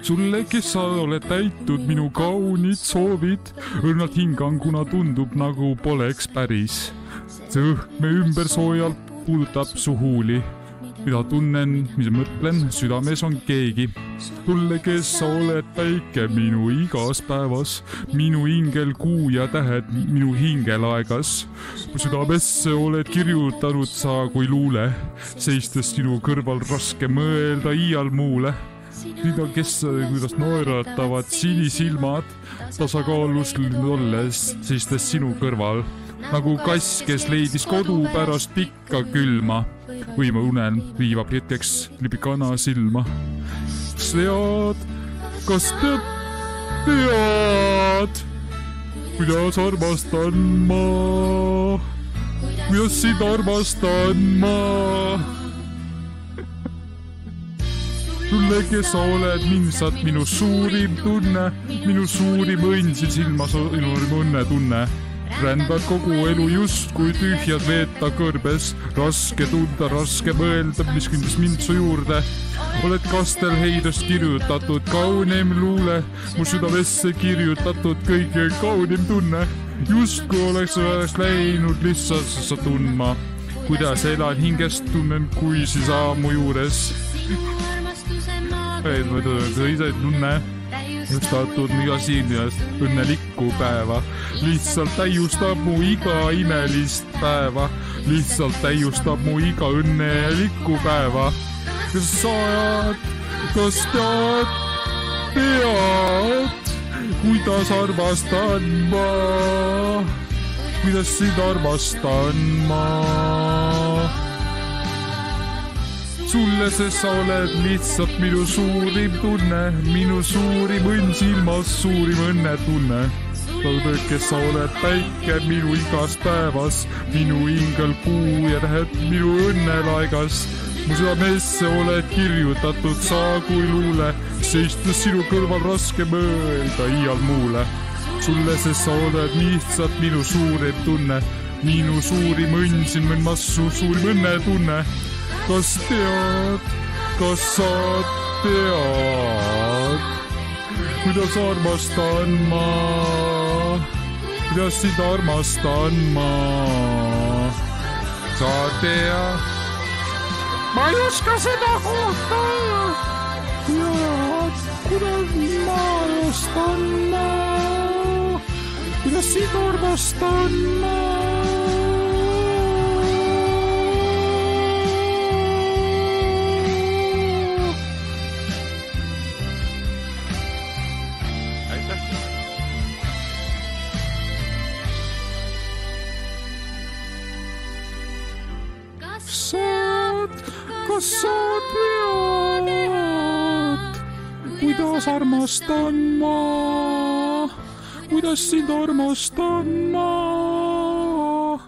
sulle, kes sa oled täitnud minu kaunid soovid, õrnalt hingan, kuna tundub nagu poleks päris. See õhme ümber soojalt puudutab su huuli, mida tunnen, mis mõtlen, südames on keegi. Sulle, kes sa oled päike minu igas päevas, minu hingel kuu ja tähed minu hingel aegas. Südamesse oled kirjutanud sa kui luule, seistes sinu kõrval raske mõelda iial muule. Mida, kes, kuidas naeratavad sinisilmad, tasakaalus olles, seistes sinu kõrval. Nagu kass, kes leidis kodu pärast pikka külma. Võima unelm viivab hetkeks libikana silma. Kas tead, kuidas armastan ma? Kuidas sind armastan ma? Sulle, kes sa oled minsat minu suurim tunne, minu suurim õnn siin silmas õnne tunne. Rändad kogu elu justkui tühjad veeta kõrbes, raske tunda, raske mõelda, mis kindlas mind su juurde. Oled kastel heidust kirjutatud kaunim luule, mu südamesse kirjutatud kõige kaunim tunne. Justkui oleks läinud lihtsalt sa tundma, kuidas elan hingest tunnen, kui siis mu juures. Ise tunne justatud iga siinjast õnnelikku päeva, lihtsalt täiustab mu iga imelist päeva, lihtsalt täiustab mu iga õnnelikku päeva. Kas tead, kuidas armastan ma, kuidas sind armastan ma? Sulle, sest sa oled lihtsalt minu suurim tunne, minu suurim õnn silmas, suurim õnnetunne. Kes sa oled päike minu igas päevas, minu hingel kuu ja tähed minu õnnelaigas. Mu südamesse oled kirjutatud sa kui luule, seistes sinu kõrval raske mõelda iial muule. Sulle, sest sa oled lihtsalt minu suurim tunne, minu suurim õnn silmas, suurim õnnetunne. Kas sa tead, kuidas armastan ma, kuidas sind armastan ma? Sa tead, ma ei oska seda kohta, tead, kuidas ma armastan ma, kuidas sind armastan ma. Kas sa tead, kuidas armastan ma, kuidas sind armastan ma?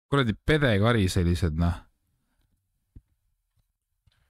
Kuradi pedekari sellised, noh.